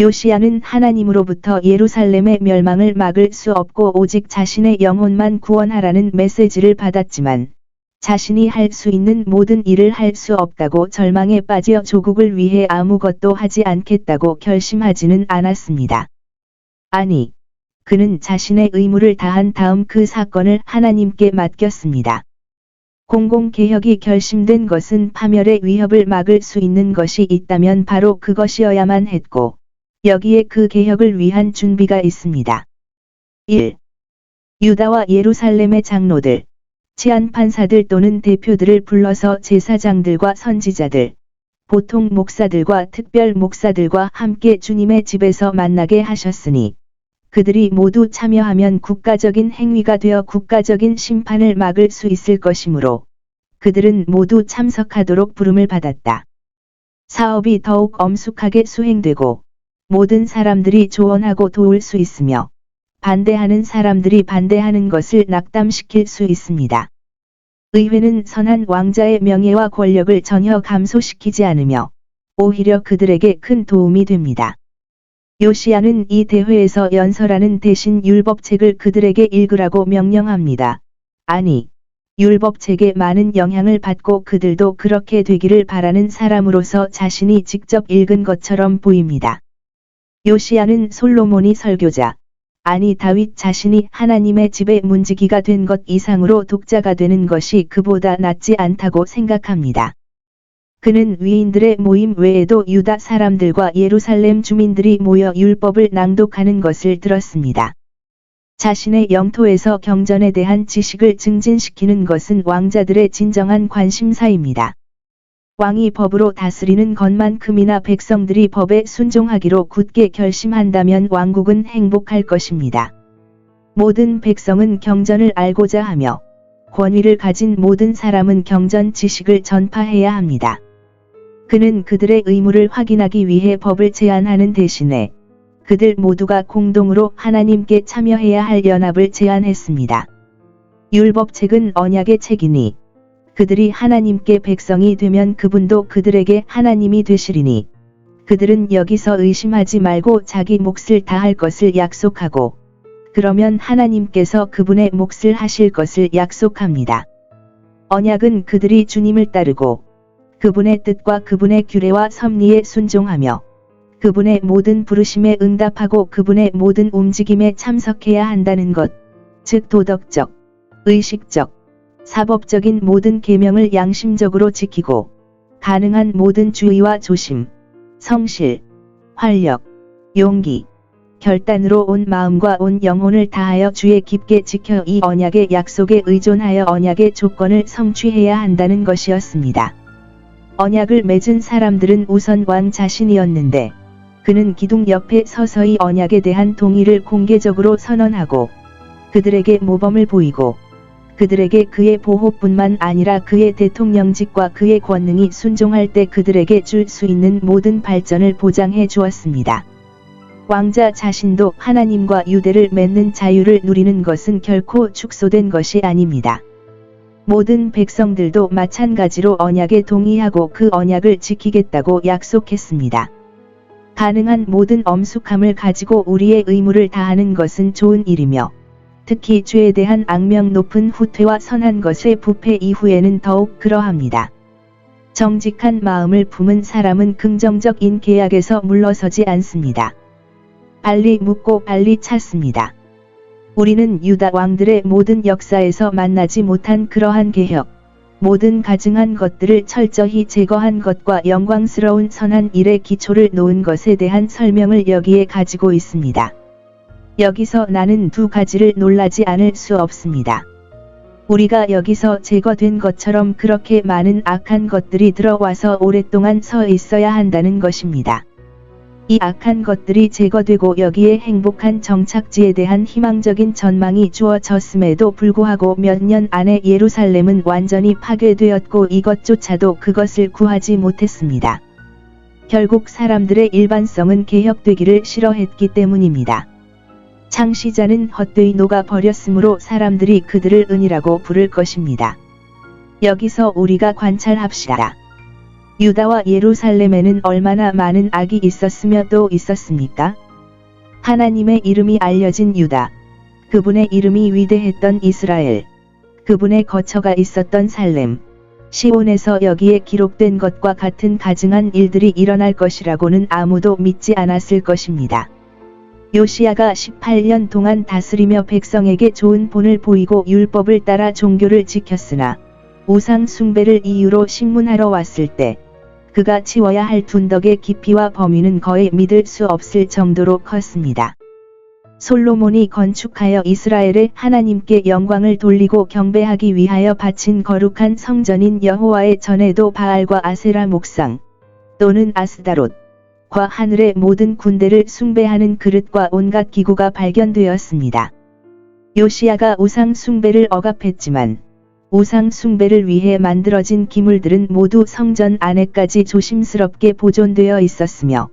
요시야는 하나님으로부터 예루살렘의 멸망을 막을 수 없고 오직 자신의 영혼만 구원하라는 메시지를 받았지만 자신이 할 수 있는 모든 일을 할 수 없다고 절망에 빠져 조국을 위해 아무것도 하지 않겠다고 결심하지는 않았습니다. 아니, 그는 자신의 의무를 다한 다음 그 사건을 하나님께 맡겼습니다. 공공개혁이 결심된 것은 파멸의 위협을 막을 수 있는 것이 있다면 바로 그것이어야만 했고, 여기에 그 개혁을 위한 준비가 있습니다. 1. 유다와 예루살렘의 장로들, 치안판사들 또는 대표들을 불러서 제사장들과 선지자들, 보통 목사들과 특별 목사들과 함께 주님의 집에서 만나게 하셨으니, 그들이 모두 참여하면 국가적인 행위가 되어 국가적인 심판을 막을 수 있을 것이므로, 그들은 모두 참석하도록 부름을 받았다. 사업이 더욱 엄숙하게 수행되고, 모든 사람들이 조언하고 도울 수 있으며, 반대하는 사람들이 반대하는 것을 낙담시킬 수 있습니다. 의회는 선한 왕자의 명예와 권력을 전혀 감소시키지 않으며, 오히려 그들에게 큰 도움이 됩니다. 요시야는 이 대회에서 연설하는 대신 율법책을 그들에게 읽으라고 명령합니다. 아니, 율법책에 많은 영향을 받고 그들도 그렇게 되기를 바라는 사람으로서 자신이 직접 읽은 것처럼 보입니다. 요시야는 솔로몬이 설교자, 아니 다윗 자신이 하나님의 집의 문지기가 된 것 이상으로 독자가 되는 것이 그보다 낫지 않다고 생각합니다. 그는 위인들의 모임 외에도 유다 사람들과 예루살렘 주민들이 모여 율법을 낭독하는 것을 들었습니다. 자신의 영토에서 경전에 대한 지식을 증진시키는 것은 왕자들의 진정한 관심사입니다. 왕이 법으로 다스리는 것만큼이나 백성들이 법에 순종하기로 굳게 결심한다면 왕국은 행복할 것입니다. 모든 백성은 경전을 알고자 하며 권위를 가진 모든 사람은 경전 지식을 전파해야 합니다. 그는 그들의 의무를 확인하기 위해 법을 제안하는 대신에 그들 모두가 공동으로 하나님께 참여해야 할 연합을 제안했습니다. 율법책은 언약의 책이니 그들이 하나님께 백성이 되면 그분도 그들에게 하나님이 되시리니 그들은 여기서 의심하지 말고 자기 몫을 다할 것을 약속하고 그러면 하나님께서 그분의 몫을 하실 것을 약속합니다. 언약은 그들이 주님을 따르고 그분의 뜻과 그분의 규례와 섭리에 순종하며 그분의 모든 부르심에 응답하고 그분의 모든 움직임에 참석해야 한다는 것, 즉 도덕적, 의식적, 사법적인 모든 계명을 양심적으로 지키고 가능한 모든 주의와 조심, 성실, 활력, 용기, 결단으로 온 마음과 온 영혼을 다하여 주의 깊게 지켜 이 언약의 약속에 의존하여 언약의 조건을 성취해야 한다는 것이었습니다. 언약을 맺은 사람들은 우선 왕 자신이었는데 그는 기둥 옆에 서서히 언약에 대한 동의를 공개적으로 선언하고 그들에게 모범을 보이고 그들에게 그의 보호뿐만 아니라 그의 대통령직과 그의 권능이 순종할 때 그들에게 줄 수 있는 모든 발전을 보장해 주었습니다. 왕자 자신도 하나님과 유대를 맺는 자유를 누리는 것은 결코 축소된 것이 아닙니다. 모든 백성들도 마찬가지로 언약에 동의하고 그 언약을 지키겠다고 약속했습니다. 가능한 모든 엄숙함을 가지고 우리의 의무를 다하는 것은 좋은 일이며 특히 죄에 대한 악명 높은 후퇴와 선한 것의 부패 이후에는 더욱 그러합니다. 정직한 마음을 품은 사람은 긍정적인 계약에서 물러서지 않습니다. 빨리 묻고 빨리 찾습니다. 우리는 유다 왕들의 모든 역사에서 만나지 못한 그러한 개혁, 모든 가증한 것들을 철저히 제거한 것과 영광스러운 선한 일의 기초를 놓은 것에 대한 설명을 여기에 가지고 있습니다. 여기서 나는 두 가지를 놀라지 않을 수 없습니다. 우리가 여기서 제거된 것처럼 그렇게 많은 악한 것들이 들어와서 오랫동안 서 있어야 한다는 것입니다. 이 악한 것들이 제거되고 여기에 행복한 정착지에 대한 희망적인 전망이 주어졌음에도 불구하고 몇 년 안에 예루살렘은 완전히 파괴되었고 이것조차도 그것을 구하지 못했습니다. 결국 사람들의 일반성은 개혁되기를 싫어했기 때문입니다. 창시자는 헛되이 녹아버렸으므로 사람들이 그들을 은이라고 부를 것입니다. 여기서 우리가 관찰합시다. 유다와 예루살렘에는 얼마나 많은 악이 있었으며 또 있었습니까? 하나님의 이름이 알려진 유다, 그분의 이름이 위대했던 이스라엘, 그분의 거처가 있었던 살렘, 시온에서 여기에 기록된 것과 같은 가증한 일들이 일어날 것이라고는 아무도 믿지 않았을 것입니다. 요시야가 18년 동안 다스리며 백성에게 좋은 본을 보이고 율법을 따라 종교를 지켰으나 우상 숭배를 이유로 신문하러 왔을 때 그가 치워야 할 둔덕의 깊이와 범위는 거의 믿을 수 없을 정도로 컸습니다. 솔로몬이 건축하여 이스라엘의 하나님께 영광을 돌리고 경배하기 위하여 바친 거룩한 성전인 여호와의 전에도 바알과 아세라 목상 또는 아스다롯과 하늘의 모든 군대를 숭배하는 그릇과 온갖 기구가 발견되었습니다. 요시야가 우상 숭배를 억압했지만 우상 숭배를 위해 만들어진 기물들은 모두 성전 안에까지 조심스럽게 보존되어 있었으며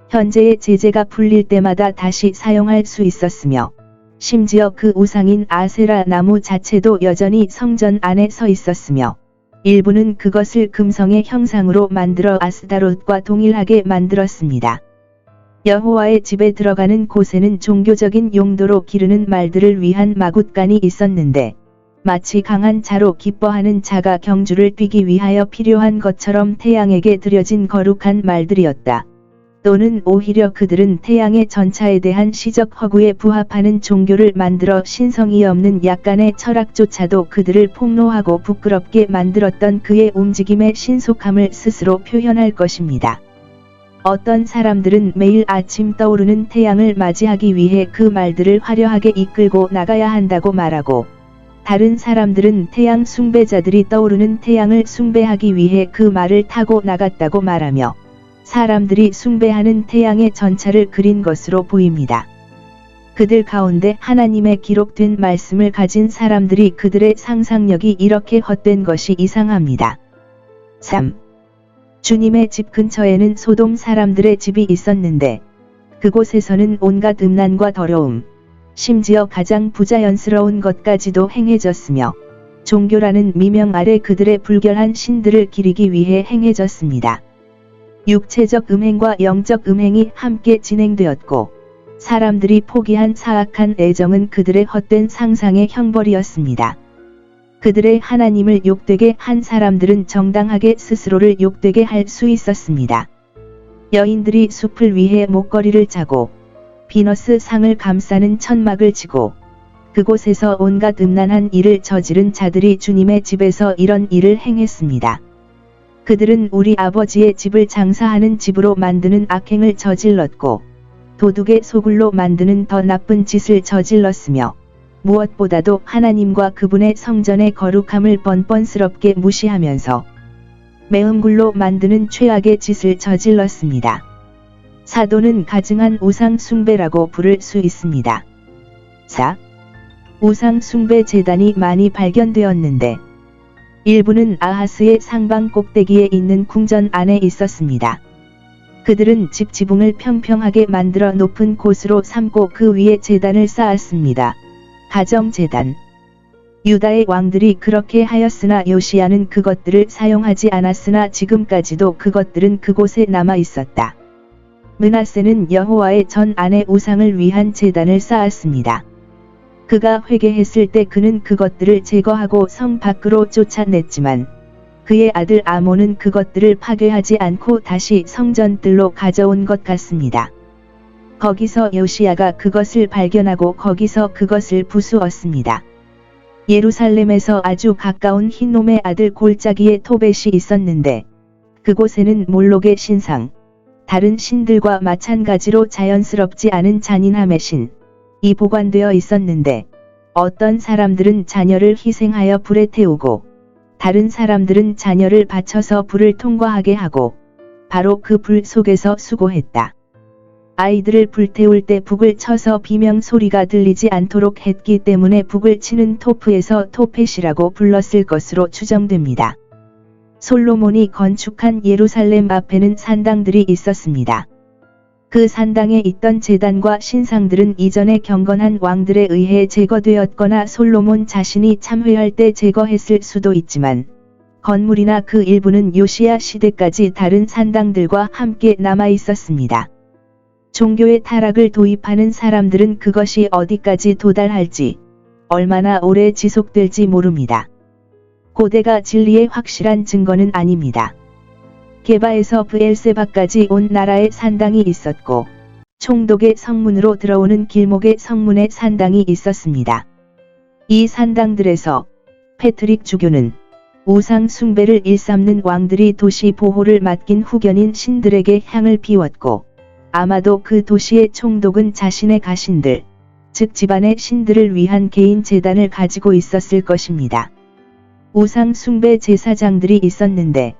현재의 제재가 풀릴 때마다 다시 사용할 수 있었으며 심지어 그 우상인 아세라 나무 자체도 여전히 성전 안에 서 있었으며 일부는 그것을 금성의 형상으로 만들어 아스다롯과 동일하게 만들었습니다. 여호와의 집에 들어가는 곳에는 종교적인 용도로 기르는 말들을 위한 마굿간이 있었는데 마치 강한 자로 기뻐하는 자가 경주를 뛰기 위하여 필요한 것처럼 태양에게 드려진 거룩한 말들이었다. 또는 오히려 그들은 태양의 전차에 대한 시적 허구에 부합하는 종교를 만들어 신성이 없는 약간의 철학조차도 그들을 폭로하고 부끄럽게 만들었던 그의 움직임의 신속함을 스스로 표현할 것입니다. 어떤 사람들은 매일 아침 떠오르는 태양을 맞이하기 위해 그 말들을 화려하게 이끌고 나가야 한다고 말하고 다른 사람들은 태양 숭배자들이 떠오르는 태양을 숭배하기 위해 그 말을 타고 나갔다고 말하며 사람들이 숭배하는 태양의 전차를 그린 것으로 보입니다. 그들 가운데 하나님의 기록된 말씀을 가진 사람들이 그들의 상상력이 이렇게 헛된 것이 이상합니다. 3. 주님의 집 근처에는 소돔 사람들의 집이 있었는데 그곳에서는 온갖 음란과 더러움, 심지어 가장 부자연스러운 것까지도 행해졌으며 종교라는 미명 아래 그들의 불결한 신들을 기리기 위해 행해졌습니다. 육체적 음행과 영적 음행이 함께 진행되었고 사람들이 포기한 사악한 애정은 그들의 헛된 상상의 형벌이었습니다. 그들의 하나님을 욕되게 한 사람들은 정당하게 스스로를 욕되게 할 수 있었습니다. 여인들이 숲을 위해 목걸이를 차고 비너스 상을 감싸는 천막을 치고 그곳에서 온갖 음란한 일을 저지른 자들이 주님의 집에서 이런 일을 행했습니다. 그들은 우리 아버지의 집을 장사하는 집으로 만드는 악행을 저질렀고 도둑의 소굴로 만드는 더 나쁜 짓을 저질렀으며 무엇보다도 하나님과 그분의 성전의 거룩함을 번번스럽게 무시하면서 매음굴로 만드는 최악의 짓을 저질렀습니다. 사도는 가증한 우상 숭배라고 부를 수 있습니다. 4. 우상 숭배 제단이 많이 발견되었는데 일부는 아하스의 상방 꼭대기에 있는 궁전 안에 있었습니다. 그들은 집 지붕을 평평하게 만들어 높은 곳으로 삼고 그 위에 제단을 쌓았습니다. 가정제단. 유다의 왕들이 그렇게 하였으나 요시야는 그것들을 사용하지 않았으나 지금까지도 그것들은 그곳에 남아 있었다. 므낫세는 여호와의 전 안에 우상을 위한 제단을 쌓았습니다. 그가 회개했을 때 그는 그것들을 제거하고 성 밖으로 쫓아냈지만 그의 아들 아몬은 그것들을 파괴하지 않고 다시 성전들로 가져온 것 같습니다. 거기서 요시야가 그것을 발견하고 거기서 그것을 부수었습니다. 예루살렘에서 아주 가까운 흰놈의 아들 골짜기에 토벳이 있었는데 그곳에는 몰록의 신상, 다른 신들과 마찬가지로 자연스럽지 않은 잔인함의 신, 이 보관되어 있었는데 어떤 사람들은 자녀를 희생하여 불에 태우고 다른 사람들은 자녀를 바쳐서 불을 통과하게 하고 바로 그 불 속에서 수고했다. 아이들을 불태울 때 북을 쳐서 비명 소리가 들리지 않도록 했기 때문에 북을 치는 토프에서 토펫이라고 불렀을 것으로 추정됩니다. 솔로몬이 건축한 예루살렘 앞에는 산당들이 있었습니다. 그 산당에 있던 제단과 신상들은 이전에 경건한 왕들에 의해 제거되었거나 솔로몬 자신이 참회할 때 제거했을 수도 있지만 건물이나 그 일부는 요시야 시대까지 다른 산당들과 함께 남아 있었습니다. 종교의 타락을 도입하는 사람들은 그것이 어디까지 도달할지, 얼마나 오래 지속될지 모릅니다. 고대가 진리의 확실한 증거는 아닙니다. 게바에서 브엘세바까지 온 나라에 산당이 있었고, 총독의 성문으로 들어오는 길목에 성문에 산당이 있었습니다. 이 산당들에서 패트릭 주교는 우상 숭배를 일삼는 왕들이 도시 보호를 맡긴 후견인 신들에게 향을 피웠고, 아마도 그 도시의 총독은 자신의 가신들, 즉 집안의 신들을 위한 개인 제단을 가지고 있었을 것입니다. 우상 숭배 제사장들이 있었는데,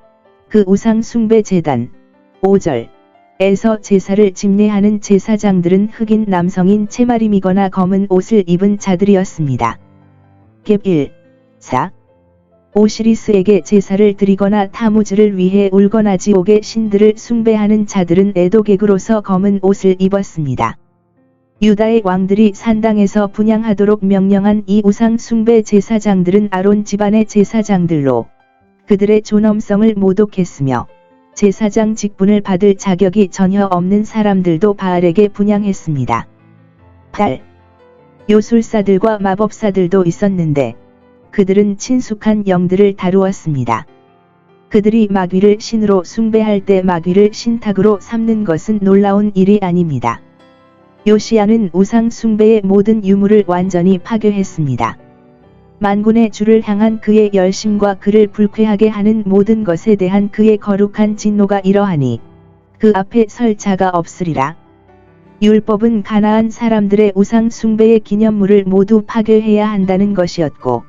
그 우상 숭배 제단 5절에서 제사를 집례하는 제사장들은 흑인 남성인 채마림이거나 검은 옷을 입은 자들이었습니다. 갭 1, 4. 오시리스에게 제사를 드리거나 타무즈를 위해 울거나 지옥의 신들을 숭배하는 자들은 애도객으로서 검은 옷을 입었습니다. 유다의 왕들이 산당에서 분향하도록 명령한 이 우상 숭배 제사장들은 아론 집안의 제사장들로 그들의 존엄성을 모독했으며 제사장 직분을 받을 자격이 전혀 없는 사람들도 바알에게 분향했습니다. 8. 요술사들과 마법사들도 있었는데 그들은 친숙한 영들을 다루었습니다. 그들이 마귀를 신으로 숭배할 때 마귀를 신탁으로 삼는 것은 놀라운 일이 아닙니다. 요시야는 우상 숭배의 모든 유물을 완전히 파괴했습니다. 만군의 주를 향한 그의 열심과 그를 불쾌하게 하는 모든 것에 대한 그의 거룩한 진노가 이러하니 그 앞에 설 자가 없으리라. 율법은 가나안 사람들의 우상 숭배의 기념물을 모두 파괴해야 한다는 것이었고,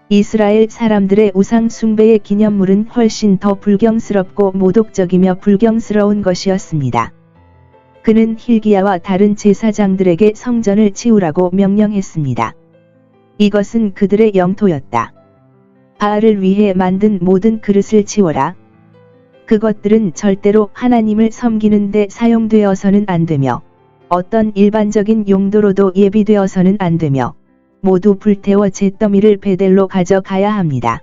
이스라엘 사람들의 우상 숭배의 기념물은 훨씬 더 불경스럽고 모독적이며 불경스러운 것이었습니다. 그는 hil기야와 다른 제사장들에게 성전을 치우라고 명령했습니다. 이것은 그들의 영토였다. 바알을 위해 만든 모든 그릇을 치워라. 그것들은 절대로 하나님을 섬기는 데 사용되어서는 안 되며, 어떤 일반적인 용도로도 예비되어서는 안 되며, 모두 불태워 잿더미를 베델로 가져가야 합니다.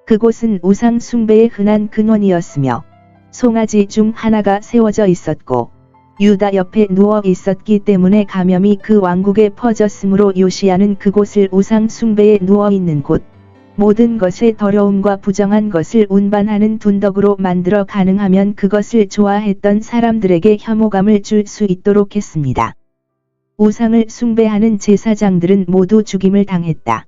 그곳은 우상 숭배의 흔한 근원이었으며, 송아지 중 하나가 세워져 있었고, 유다 옆에 누워 있었기 때문에 감염이 그 왕국에 퍼졌으므로 요시야는 그곳을 우상 숭배에 누워 있는 곳, 모든 것의 더러움과 부정한 것을 운반하는 둔덕으로 만들어 가능하면 그것을 좋아했던 사람들에게 혐오감을 줄 수 있도록 했습니다. 우상을 숭배하는 제사장들은 모두 죽임을 당했다.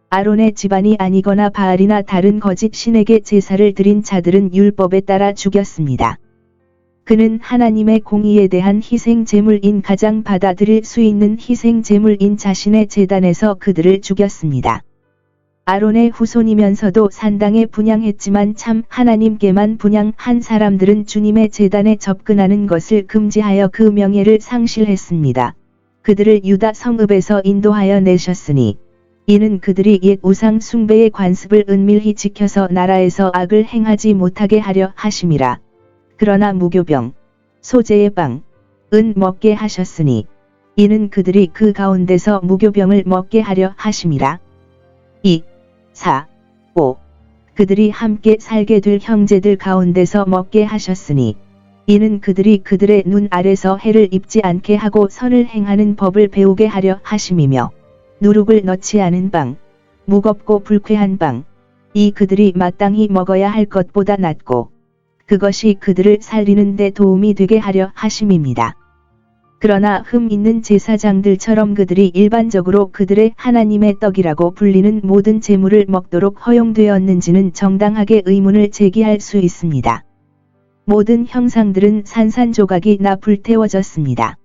아론의 집안이 아니거나 바알이나 다른 거짓 신에게 제사를 드린 자들은 율법에 따라 죽였습니다. 그는 하나님의 공의에 대한 희생 제물인 가장 받아들일 수 있는 희생 제물인 자신의 제단에서 그들을 죽였습니다. 아론의 후손이면서도 산당에 분향했지만 참 하나님께만 분향한 사람들은 주님의 제단에 접근하는 것을 금지하여 그 명예를 상실했습니다. 그들을 유다 성읍에서 인도하여 내셨으니 이는 그들이 옛 우상 숭배의 관습을 은밀히 지켜서 나라에서 악을 행하지 못하게 하려 하심이라. 그러나 무교병, 소재의 빵, 은 먹게 하셨으니 이는 그들이 그 가운데서 무교병을 먹게 하려 하심이라. 2, 4, 5. 그들이 함께 살게 될 형제들 가운데서 먹게 하셨으니 이는 그들이 그들의 눈 아래서 해를 입지 않게 하고 선을 행하는 법을 배우게 하려 하심이며, 누룩을 넣지 않은 빵, 무겁고 불쾌한 빵, 이 그들이 마땅히 먹어야 할 것보다 낫고 그것이 그들을 살리는 데 도움이 되게 하려 하심입니다. 그러나 흠 있는 제사장들처럼 그들이 일반적으로 그들의 하나님의 떡이라고 불리는 모든 제물을 먹도록 허용되었는지는 정당하게 의문을 제기할 수 있습니다. 모든 형상들은 산산조각이 나 불태워졌습니다.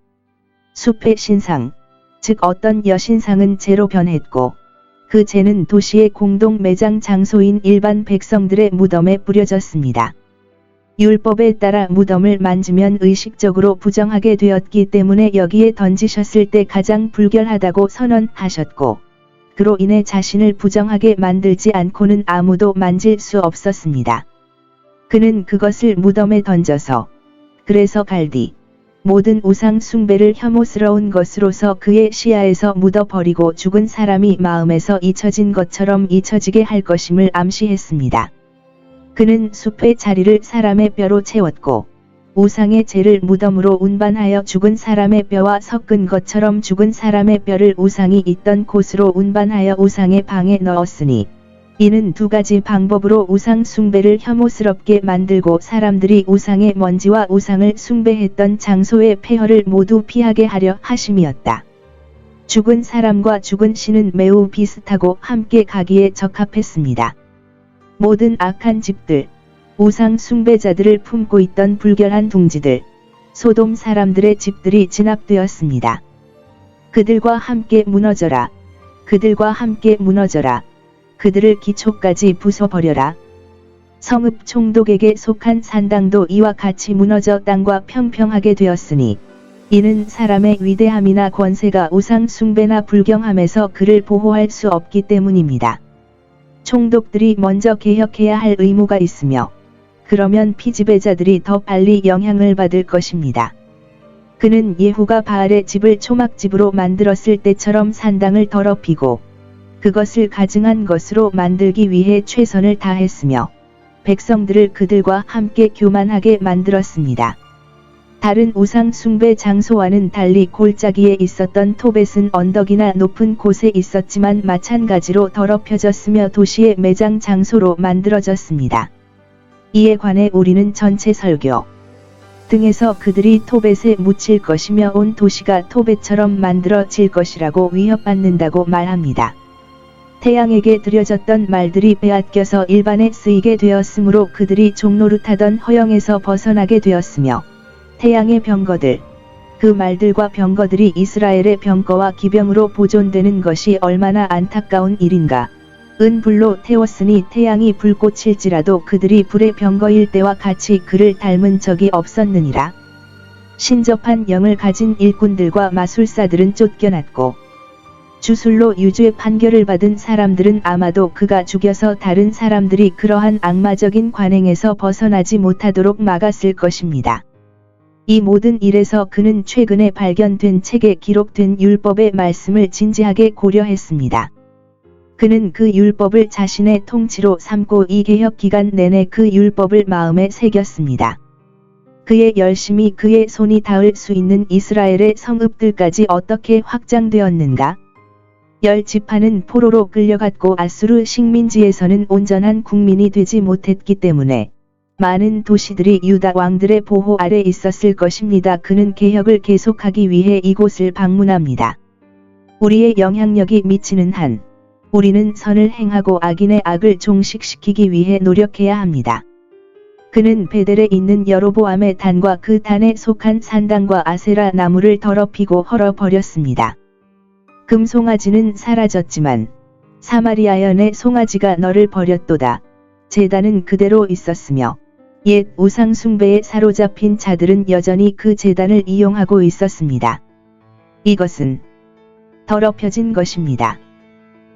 숲의 신상, 즉 어떤 여신상은 재로 변했고, 그 재는 도시의 공동 매장 장소인 일반 백성들의 무덤에 뿌려졌습니다. 율법에 따라 무덤을 만지면 의식적으로 부정하게 되었기 때문에 여기에 던지셨을 때 가장 불결하다고 선언하셨고, 그로 인해 자신을 부정하게 만들지 않고는 아무도 만질 수 없었습니다. 그는 그것을 무덤에 던져서, 그래서 갈디, 모든 우상 숭배를 혐오스러운 것으로서 그의 시야에서 묻어버리고 죽은 사람이 마음에서 잊혀진 것처럼 잊혀지게 할 것임을 암시했습니다. 그는 숲의 자리를 사람의 뼈로 채웠고 우상의 재를 무덤으로 운반하여 죽은 사람의 뼈와 섞은 것처럼 죽은 사람의 뼈를 우상이 있던 곳으로 운반하여 우상의 방에 넣었으니 이는 두 가지 방법으로 우상 숭배를 혐오스럽게 만들고 사람들이 우상의 먼지와 우상을 숭배했던 장소의 폐허를 모두 피하게 하려 하심이었다. 죽은 사람과 죽은 신은 매우 비슷하고 함께 가기에 적합했습니다. 모든 악한 집들, 우상 숭배자들을 품고 있던 불결한 둥지들, 소돔 사람들의 집들이 진압되었습니다. 그들과 함께 무너져라. 그들과 함께 무너져라. 그들을 기초까지 부숴버려라. 성읍 총독에게 속한 산당도 이와 같이 무너져 땅과 평평하게 되었으니 이는 사람의 위대함이나 권세가 우상 숭배나 불경함에서 그를 보호할 수 없기 때문입니다. 총독들이 먼저 개혁해야 할 의무가 있으며 그러면 피지배자들이 더 빨리 영향을 받을 것입니다. 그는 예후가 바알의 집을 초막집으로 만들었을 때처럼 산당을 더럽히고 그것을 가증한 것으로 만들기 위해 최선을 다했으며 백성들을 그들과 함께 교만하게 만들었습니다. 다른 우상 숭배 장소와는 달리 골짜기에 있었던 토벳은 언덕이나 높은 곳에 있었지만 마찬가지로 더럽혀졌으며 도시의 매장 장소로 만들어졌습니다. 이에 관해 우리는 전체 설교 등에서 그들이 토벳에 묻힐 것이며 온 도시가 토벳처럼 만들어질 것이라고 위협받는다고 말합니다. 태양에게 드려졌던 말들이 빼앗겨서 일반에 쓰이게 되었으므로 그들이 종노릇하던 허영에서 벗어나게 되었으며 태양의 병거들, 그 말들과 병거들이 이스라엘의 병거와 기병으로 보존되는 것이 얼마나 안타까운 일인가. 은불로 태웠으니 태양이 불꽃일지라도 그들이 불의 병거일 때와 같이 그를 닮은 적이 없었느니라. 신접한 영을 가진 일꾼들과 마술사들은 쫓겨났고 주술로 유죄 판결을 받은 사람들은 아마도 그가 죽여서 다른 사람들이 그러한 악마적인 관행에서 벗어나지 못하도록 막았을 것입니다. 이 모든 일에서 그는 최근에 발견된 책에 기록된 율법의 말씀을 진지하게 고려했습니다. 그는 그 율법을 자신의 통치로 삼고 이 개혁 기간 내내 그 율법을 마음에 새겼습니다. 그의 열심이 그의 손이 닿을 수 있는 이스라엘의 성읍들까지 어떻게 확장되었는가? 10지파는 포로로 끌려갔고 아수르 식민지에서는 온전한 국민이 되지 못했기 때문에 많은 도시들이 유다 왕들의 보호 아래 있었을 것입니다. 그는 개혁을 계속하기 위해 이곳을 방문합니다. 우리의 영향력이 미치는 한 우리는 선을 행하고 악인의 악을 종식시키기 위해 노력해야 합니다. 그는 베델에 있는 여로보암의 단과 그 단에 속한 산당과 아세라 나무를 더럽히고 헐어버렸습니다. 금송아지는 사라졌지만 사마리아의 내 송아지가 너를 버렸도다. 제단은 그대로 있었으며 옛 우상 숭배에 사로잡힌 자들은 여전히 그 제단을 이용하고 있었습니다. 이것은 더럽혀진 것입니다.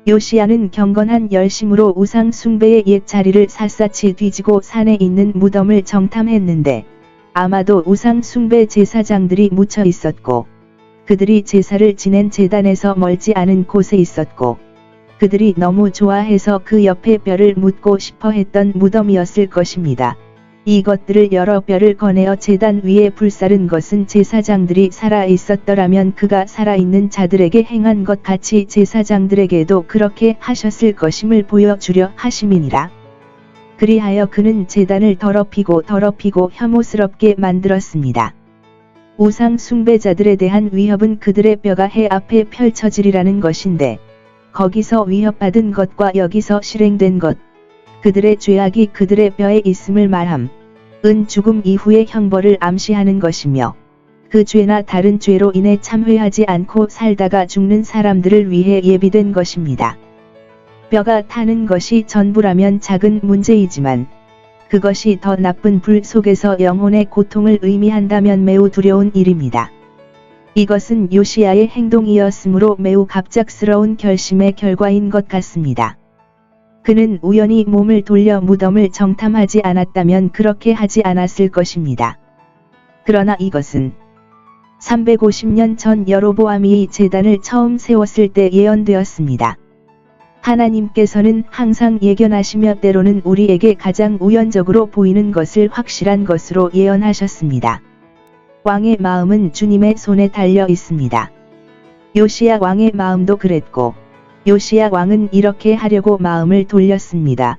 요시야는 경건한 열심으로 우상 숭배의 옛 자리를 샅샅이 뒤지고 산에 있는 무덤을 정탐했는데 아마도 우상 숭배 제사장들이 묻혀 있었고 그들이 제사를 지낸 제단에서 멀지 않은 곳에 있었고 그들이 너무 좋아해서 그 옆에 뼈를 묻고 싶어 했던 무덤이었을 것입니다. 이것들을 여러 뼈를 꺼내어 제단 위에 불사른 것은 제사장들이 살아 있었더라면 그가 살아있는 자들에게 행한 것 같이 제사장들에게도 그렇게 하셨을 것임을 보여주려 하심이니라. 그리하여 그는 제단을 더럽히고 혐오스럽게 만들었습니다. 우상 숭배자들에 대한 위협은 그들의 뼈가 해 앞에 펼쳐지리라는 것인데 거기서 위협받은 것과 여기서 실행된 것, 그들의 죄악이 그들의 뼈에 있음을 말함. 은 죽음 이후의 형벌을 암시하는 것이며 그 죄나 다른 죄로 인해 참회하지 않고 살다가 죽는 사람들을 위해 예비된 것입니다. 뼈가 타는 것이 전부라면 작은 문제이지만 그것이 더 나쁜 불 속에서 영혼의 고통을 의미한다면 매우 두려운 일입니다. 이것은 요시야의 행동이었으므로 매우 갑작스러운 결심의 결과인 것 같습니다. 그는 우연히 몸을 돌려 무덤을 정탐하지 않았다면 그렇게 하지 않았을 것입니다. 그러나 이것은 350년 전 여로보암이 제단을 처음 세웠을 때 예언되었습니다. 하나님께서는 항상 예견하시며 때로는 우리에게 가장 우연적으로 보이는 것을 확실한 것으로 예언하셨습니다. 왕의 마음은 주님의 손에 달려 있습니다. 요시야 왕의 마음도 그랬고, 요시야 왕은 이렇게 하려고 마음을 돌렸습니다.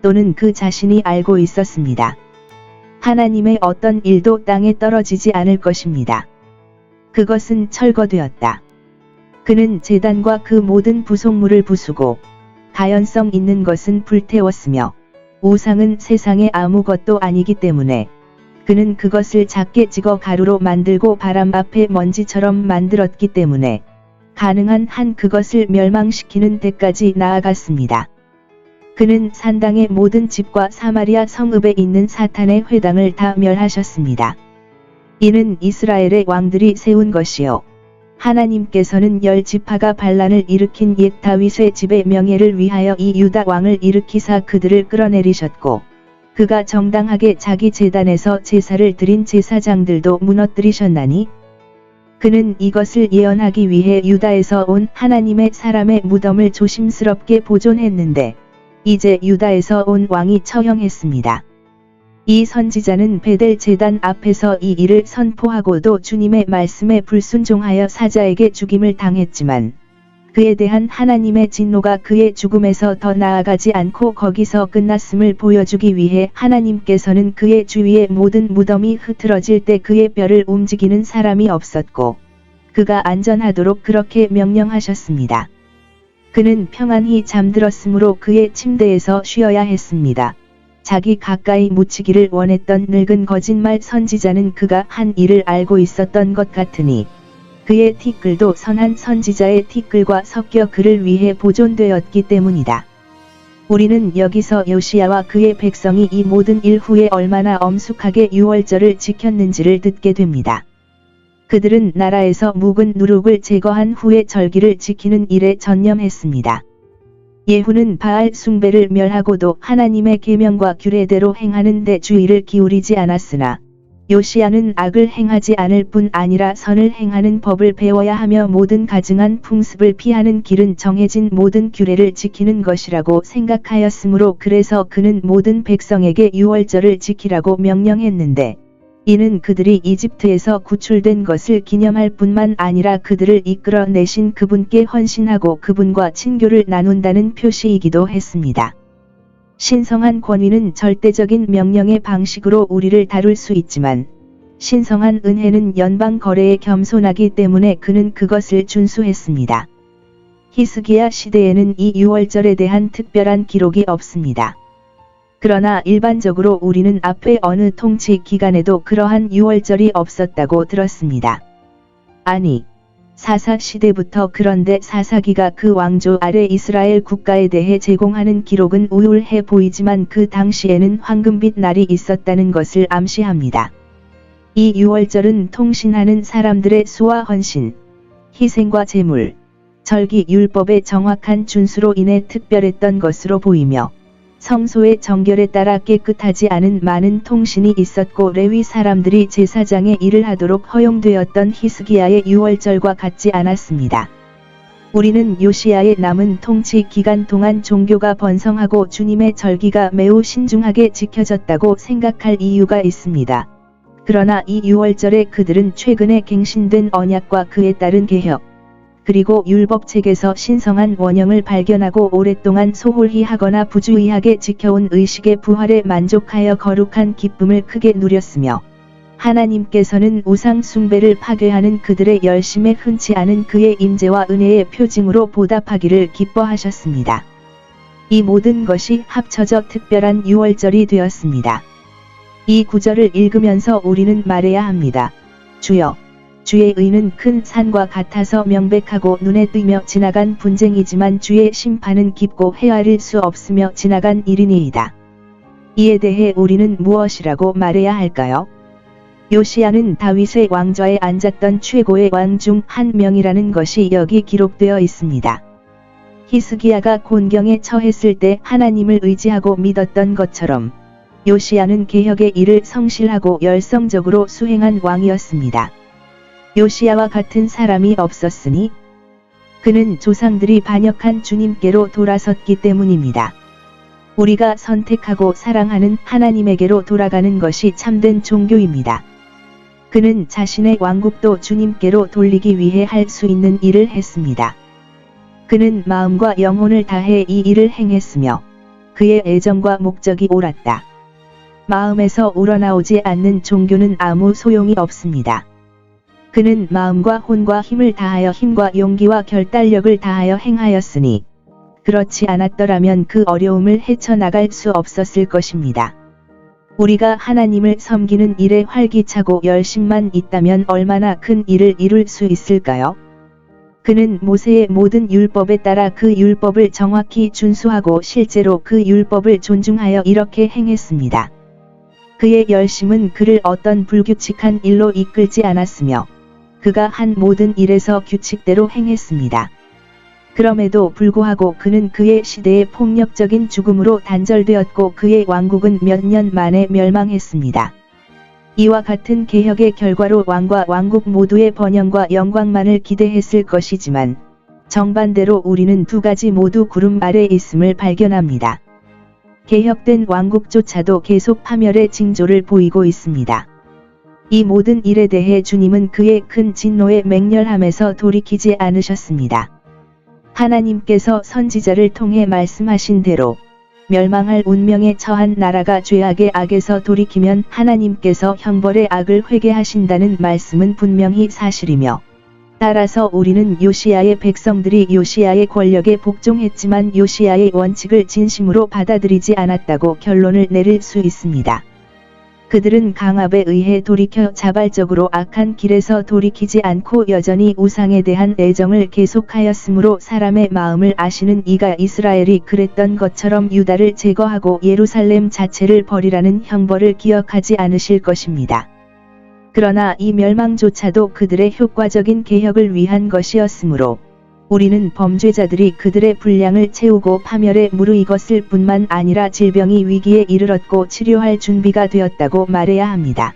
또는 그 자신이 알고 있었습니다. 하나님의 어떤 일도 땅에 떨어지지 않을 것입니다. 그것은 철거되었다. 그는 제단과 그 모든 부속물을 부수고, 가연성 있는 것은 불태웠으며, 우상은 세상에 아무것도 아니기 때문에, 그는 그것을 작게 찍어 가루로 만들고 바람 앞에 먼지처럼 만들었기 때문에, 가능한 한 그것을 멸망시키는 데까지 나아갔습니다. 그는 산당의 모든 집과 사마리아 성읍에 있는 사탄의 회당을 다 멸하셨습니다. 이는 이스라엘의 왕들이 세운 것이요. 하나님께서는 10지파가 반란을 일으킨 옛 다윗의 집의 명예를 위하여 이 유다 왕을 일으키사 그들을 끌어내리셨고, 그가 정당하게 자기 제단에서 제사를 드린 제사장들도 무너뜨리셨나니, 그는 이것을 예언하기 위해 유다에서 온 하나님의 사람의 무덤을 조심스럽게 보존했는데, 이제 유다에서 온 왕이 처형했습니다. 이 선지자는 베델 제단 앞에서 이 일을 선포하고도 주님의 말씀에 불순종하여 사자에게 죽임을 당했지만, 그에 대한 하나님의 진노가 그의 죽음에서 더 나아가지 않고 거기서 끝났음을 보여주기 위해 하나님께서는 그의 주위의 모든 무덤이 흐트러질 때 그의 뼈를 움직이는 사람이 없었고, 그가 안전하도록 그렇게 명령하셨습니다. 그는 평안히 잠들었으므로 그의 침대에서 쉬어야 했습니다. 자기 가까이 묻히기를 원했던 늙은 거짓말 선지자는 그가 한 일을 알고 있었던 것 같으니, 그의 티끌도 선한 선지자의 티끌과 섞여 그를 위해 보존되었기 때문이다. 우리는 여기서 요시야와 그의 백성이 이 모든 일 후에 얼마나 엄숙하게 유월절을 지켰는지를 듣게 됩니다. 그들은 나라에서 묵은 누룩을 제거한 후에 절기를 지키는 일에 전념했습니다. 예후는 바알 숭배를 멸하고도 하나님의 계명과 규례대로 행하는 데 주의를 기울이지 않았으나, 요시야는 악을 행하지 않을 뿐 아니라 선을 행하는 법을 배워야 하며 모든 가증한 풍습을 피하는 길은 정해진 모든 규례를 지키는 것이라고 생각하였으므로 그래서 그는 모든 백성에게 유월절을 지키라고 명령했는데, 이는 그들이 이집트에서 구출된 것을 기념할 뿐만 아니라 그들을 이끌어내신 그분께 헌신하고 그분과 친교를 나눈다는 표시이기도 했습니다. 신성한 권위는 절대적인 명령의 방식으로 우리를 다룰 수 있지만, 신성한 은혜는 연방 거래에 겸손하기 때문에 그는 그것을 준수했습니다. 히스기야 시대에는 이 유월절에 대한 특별한 기록이 없습니다. 그러나 일반적으로 우리는 앞에 어느 통치 기간에도 그러한 유월절이 없었다고 들었습니다. 아니, 사사 시대부터 그런데 사사기가 그 왕조 아래 이스라엘 국가에 대해 제공하는 기록은 우울해 보이지만 그 당시에는 황금빛 날이 있었다는 것을 암시합니다. 이 유월절은 통신하는 사람들의 수와 헌신, 희생과 제물, 절기 율법의 정확한 준수로 인해 특별했던 것으로 보이며, 성소의 정결에 따라 깨끗하지 않은 많은 통신이 있었고 레위 사람들이 제사장의 일을 하도록 허용되었던 히스기야의 유월절과 같지 않았습니다. 우리는 요시야의 남은 통치 기간 동안 종교가 번성하고 주님의 절기가 매우 신중하게 지켜졌다고 생각할 이유가 있습니다. 그러나 이 유월절에 그들은 최근에 갱신된 언약과 그에 따른 개혁, 그리고 율법책에서 신성한 원형을 발견하고 오랫동안 소홀히 하거나 부주의하게 지켜온 의식의 부활에 만족하여 거룩한 기쁨을 크게 누렸으며, 하나님께서는 우상 숭배를 파괴하는 그들의 열심에 흔치 않은 그의 임재와 은혜의 표징으로 보답하기를 기뻐하셨습니다. 이 모든 것이 합쳐져 특별한 유월절이 되었습니다. 이 구절을 읽으면서 우리는 말해야 합니다. 주여, 주의 의는 큰 산과 같아서 명백하고 눈에 띄며 지나간 분쟁이지만 주의 심판은 깊고 헤아릴 수 없으며 지나간 일이니이다. 이에 대해 우리는 무엇이라고 말해야 할까요? 요시야는 다윗의 왕좌에 앉았던 최고의 왕 중 한 명이라는 것이 여기 기록되어 있습니다. 히스기야가 곤경에 처했을 때 하나님을 의지하고 믿었던 것처럼, 요시야는 개혁의 일을 성실하고 열성적으로 수행한 왕이었습니다. 요시야와 같은 사람이 없었으니 그는 조상들이 반역한 주님께로 돌아섰기 때문입니다. 우리가 선택하고 사랑하는 하나님에게로 돌아가는 것이 참된 종교입니다. 그는 자신의 왕국도 주님께로 돌리기 위해 할 수 있는 일을 했습니다. 그는 마음과 영혼을 다해 이 일을 행했으며 그의 애정과 목적이 옳았다. 마음에서 우러나오지 않는 종교는 아무 소용이 없습니다. 그는 마음과 혼과 힘을 다하여 힘과 용기와 결단력을 다하여 행하였으니 그렇지 않았더라면 그 어려움을 헤쳐나갈 수 없었을 것입니다. 우리가 하나님을 섬기는 일에 활기차고 열심만 있다면 얼마나 큰 일을 이룰 수 있을까요? 그는 모세의 모든 율법에 따라 그 율법을 정확히 준수하고 실제로 그 율법을 존중하여 이렇게 행했습니다. 그의 열심은 그를 어떤 불규칙한 일로 이끌지 않았으며 그가 한 모든 일에서 규칙대로 행했습니다. 그럼에도 불구하고 그는 그의 시대의 폭력적인 죽음으로 단절되었고 그의 왕국은 몇 년 만에 멸망했습니다. 이와 같은 개혁의 결과로 왕과 왕국 모두의 번영과 영광만을 기대했을 것이지만 정반대로 우리는 두 가지 모두 구름 아래 있음을 발견합니다. 개혁된 왕국조차도 계속 파멸의 징조를 보이고 있습니다. 이 모든 일에 대해 주님은 그의 큰 진노의 맹렬함에서 돌이키지 않으셨습니다. 하나님께서 선지자를 통해 말씀하신 대로 멸망할 운명에 처한 나라가 죄악의 악에서 돌이키면 하나님께서 형벌의 악을 회개하신다는 말씀은 분명히 사실이며 따라서 우리는 요시야의 백성들이 요시야의 권력에 복종했지만 요시야의 원칙을 진심으로 받아들이지 않았다고 결론을 내릴 수 있습니다. 그들은 강압에 의해 돌이켜 자발적으로 악한 길에서 돌이키지 않고 여전히 우상에 대한 애정을 계속하였으므로 사람의 마음을 아시는 이가 이스라엘이 그랬던 것처럼 유다를 제거하고 예루살렘 자체를 버리라는 형벌을 기억하지 않으실 것입니다. 그러나 이 멸망조차도 그들의 효과적인 개혁을 위한 것이었으므로 우리는 범죄자들이 그들의 분량을 채우고 파멸에 무르익었을 뿐만 아니라 질병이 위기에 이르렀고 치료할 준비가 되었다고 말해야 합니다.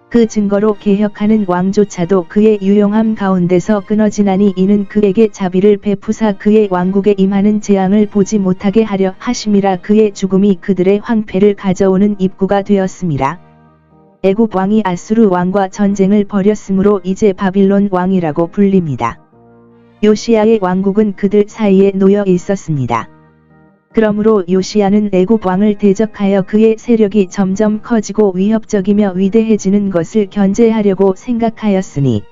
그 증거로 개혁하는 왕조차도 그의 유용함 가운데서 끊어지나니 이는 그에게 자비를 베푸사 그의 왕국에 임하는 재앙을 보지 못하게 하려 하심이라. 그의 죽음이 그들의 황폐를 가져오는 입구가 되었음이라. 애굽 왕이 아수르 왕과 전쟁을 벌였으므로 이제 바빌론 왕이라고 불립니다. 요시야의 왕국은 그들 사이에 놓여 있었습니다. 그러므로 요시야는 애굽 왕을 대적하여 그의 세력이 점점 커지고 위협적이며 위대해지는 것을 견제하려고 생각하였으니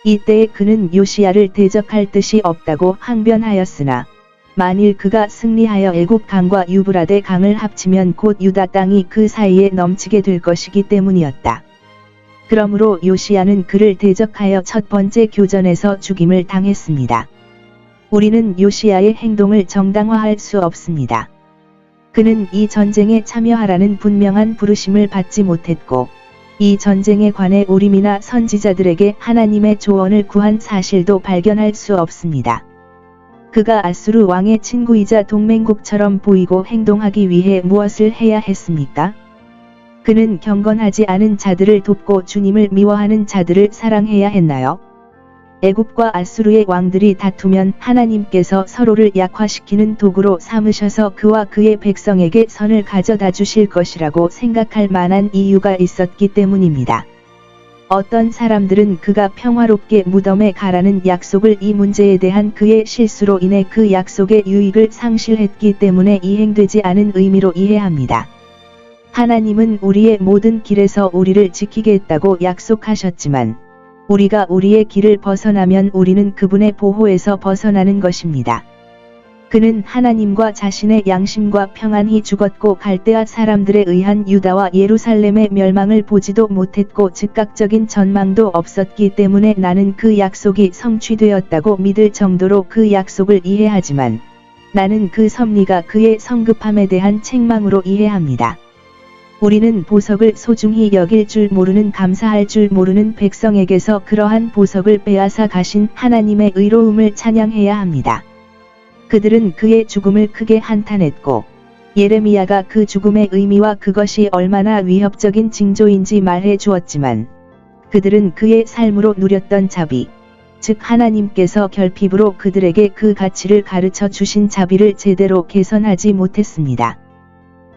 이때에 그는 요시야를 대적할 뜻이 없다고 항변하였으나 만일 그가 승리하여 애굽 강과 유브라데 강을 합치면 곧 유다 땅이 그 사이에 넘치게 될 것이기 때문이었다. 그러므로 요시야는 그를 대적하여 첫 번째 교전에서 죽임을 당했습니다. 우리는 요시야의 행동을 정당화할 수 없습니다. 그는 이 전쟁에 참여하라는 분명한 부르심을 받지 못했고 이 전쟁에 관해 우림이나 선지자들에게 하나님의 조언을 구한 사실도 발견할 수 없습니다. 그가 아수르 왕의 친구이자 동맹국처럼 보이고 행동하기 위해 무엇을 해야 했습니까? 그는 경건하지 않은 자들을 돕고 주님을 미워하는 자들을 사랑해야 했나요? 애굽과 아수르의 왕들이 다투면 하나님께서 서로를 약화시키는 도구로 삼으셔서 그와 그의 백성에게 선을 가져다 주실 것이라고 생각할 만한 이유가 있었기 때문입니다. 어떤 사람들은 그가 평화롭게 무덤에 가라는 약속을 이 문제에 대한 그의 실수로 인해 그 약속의 유익을 상실했기 때문에 이행되지 않은 의미로 이해합니다. 하나님은 우리의 모든 길에서 우리를 지키겠다고 약속하셨지만 우리가 우리의 길을 벗어나면 우리는 그분의 보호에서 벗어나는 것입니다. 그는 하나님과 자신의 양심과 평안히 죽었고 갈대아 사람들에 의한 유다와 예루살렘의 멸망을 보지도 못했고 즉각적인 전망도 없었기 때문에 나는 그 약속이 성취되었다고 믿을 정도로 그 약속을 이해하지만 나는 그 섭리가 그의 성급함에 대한 책망으로 이해합니다. 우리는 보석을 소중히 여길 줄 모르는 감사할 줄 모르는 백성에게서 그러한 보석을 빼앗아 가신 하나님의 의로움을 찬양해야 합니다. 그들은 그의 죽음을 크게 한탄했고 예레미야가 그 죽음의 의미와 그것이 얼마나 위협적인 징조인지 말해 주었지만 그들은 그의 삶으로 누렸던 자비, 즉 하나님께서 결핍으로 그들에게 그 가치를 가르쳐 주신 자비를 제대로 개선하지 못했습니다.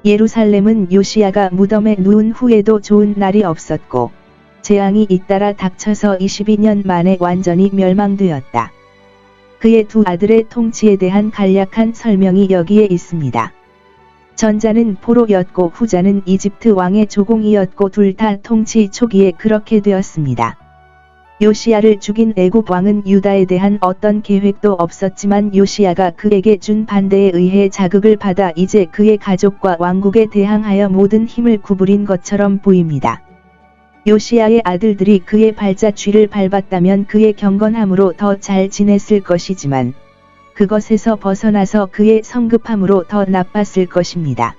예루살렘은 요시야가 무덤에 누운 후에도 좋은 날이 없었고 재앙이 잇따라 닥쳐서 22년 만에 완전히 멸망되었다. 그의 두 아들의 통치에 대한 간략한 설명이 여기에 있습니다. 전자는 포로였고 후자는 이집트 왕의 조공이었고 둘 다 통치 초기에 그렇게 되었습니다. 요시야를 죽인 애굽 왕은 유다에 대한 어떤 계획도 없었지만 요시야가 그에게 준 반대에 의해 자극을 받아 이제 그의 가족과 왕국에 대항하여 모든 힘을 구부린 것처럼 보입니다. 요시야의 아들들이 그의 발자취를 밟았다면 그의 경건함으로 더 잘 지냈을 것이지만 그것에서 벗어나서 그의 성급함으로 더 나빴을 것입니다.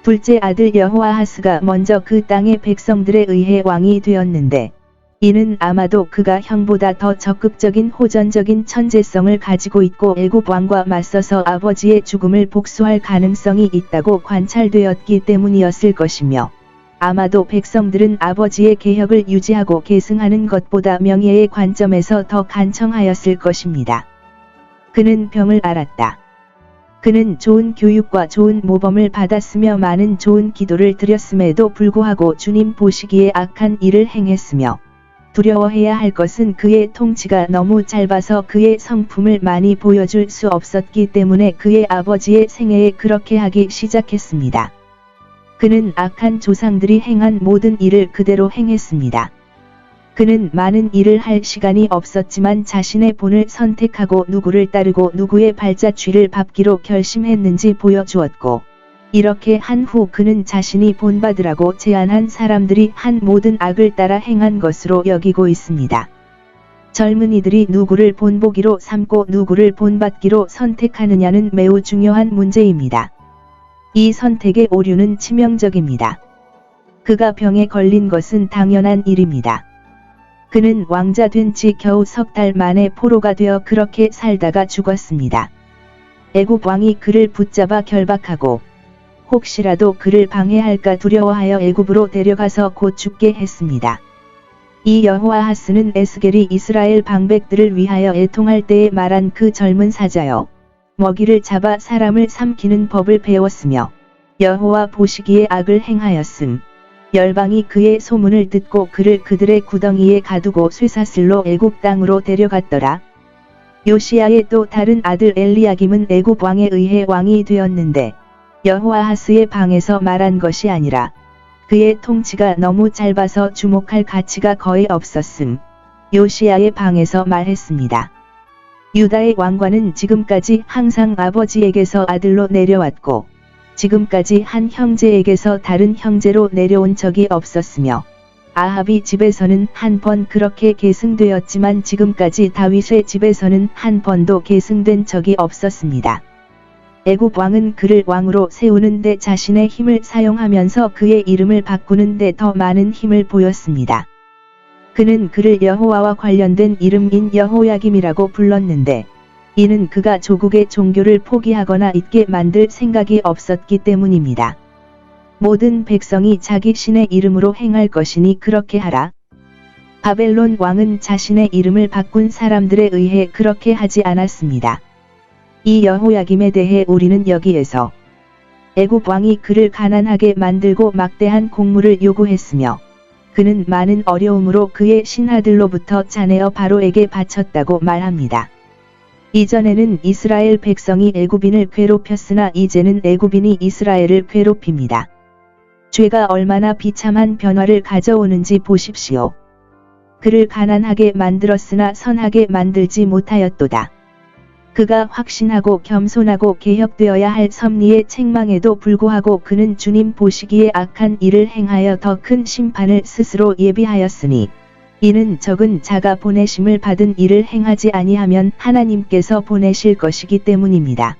둘째 아들 여호아하스가 먼저 그 땅의 백성들에 의해 왕이 되었는데 이는 아마도 그가 형보다 더 적극적인 호전적인 천재성을 가지고 있고 애굽 왕과 맞서서 아버지의 죽음을 복수할 가능성이 있다고 관찰되었기 때문이었을 것이며 아마도 백성들은 아버지의 계획을 유지하고 계승하는 것보다 명예의 관점에서 더 간청하였을 것입니다. 그는 병을 앓았다. 그는 좋은 교육과 좋은 모범을 받았으며 많은 좋은 기도를 드렸음에도 불구하고 주님 보시기에 악한 일을 행했으며 두려워해야 할 것은 그의 통치가 너무 짧아서 그의 성품을 많이 보여줄 수 없었기 때문에 그의 아버지의 생애에 그렇게 하기 시작했습니다. 그는 악한 조상들이 행한 모든 일을 그대로 행했습니다. 그는 많은 일을 할 시간이 없었지만 자신의 본을 선택하고 누구를 따르고 누구의 발자취를 밟기로 결심했는지 보여주었고 이렇게 한 후 그는 자신이 본받으라고 제안한 사람들이 한 모든 악을 따라 행한 것으로 여기고 있습니다. 젊은이들이 누구를 본보기로 삼고 누구를 본받기로 선택하느냐는 매우 중요한 문제입니다. 이 선택의 오류는 치명적입니다. 그가 병에 걸린 것은 당연한 일입니다. 그는 왕자 된 지 겨우 석 달 만에 포로가 되어 그렇게 살다가 죽었습니다. 애굽 왕이 그를 붙잡아 결박하고 혹시라도 그를 방해할까 두려워하여 애굽으로 데려가서 곧 죽게 했습니다. 이 여호아하스는 에스겔이 이스라엘 방백들을 위하여 애통할 때에 말한 그 젊은 사자여 먹이를 잡아 사람을 삼키는 법을 배웠으며 여호와 보시기에 악을 행하였음. 열방이 그의 소문을 듣고 그를 그들의 구덩이에 가두고 쇠사슬로 애굽 땅으로 데려갔더라. 요시야의 또 다른 아들 엘리야김은 애굽 왕에 의해 왕이 되었는데 여호아하스의 방에서 말한 것이 아니라 그의 통치가 너무 짧아서 주목할 가치가 거의 없었음. 요시야의 방에서 말했습니다. 유다의 왕관은 지금까지 항상 아버지에게서 아들로 내려왔고 지금까지 한 형제에게서 다른 형제로 내려온 적이 없었으며 아합이 집에서는 한 번 그렇게 계승되었지만 지금까지 다윗의 집에서는 한 번도 계승된 적이 없었습니다. 애굽 왕은 그를 왕으로 세우는데 자신의 힘을 사용하면서 그의 이름을 바꾸는데 더 많은 힘을 보였습니다. 그는 그를 여호와와 관련된 이름인 여호야김이라고 불렀는데 이는 그가 조국의 종교를 포기하거나 잊게 만들 생각이 없었기 때문입니다. 모든 백성이 자기 신의 이름으로 행할 것이니 그렇게 하라. 바벨론 왕은 자신의 이름을 바꾼 사람들에 의해 그렇게 하지 않았습니다. 이 여호야김에 대해 우리는 여기에서 애굽 왕이 그를 가난하게 만들고 막대한 공물을 요구했으며 그는 많은 어려움으로 그의 신하들로부터 자네어 바로에게 바쳤다고 말합니다. 이전에는 이스라엘 백성이 애굽인을 괴롭혔으나 이제는 애굽인이 이스라엘을 괴롭힙니다. 죄가 얼마나 비참한 변화를 가져오는지 보십시오. 그를 가난하게 만들었으나 선하게 만들지 못하였도다. 그가 확신하고 겸손하고 개혁되어야 할 섭리의 책망에도 불구하고 그는 주님 보시기에 악한 일을 행하여 더 큰 심판을 스스로 예비하였으니 이는 적은 자가 보내심을 받은 일을 행하지 아니하면 하나님께서 보내실 것이기 때문입니다.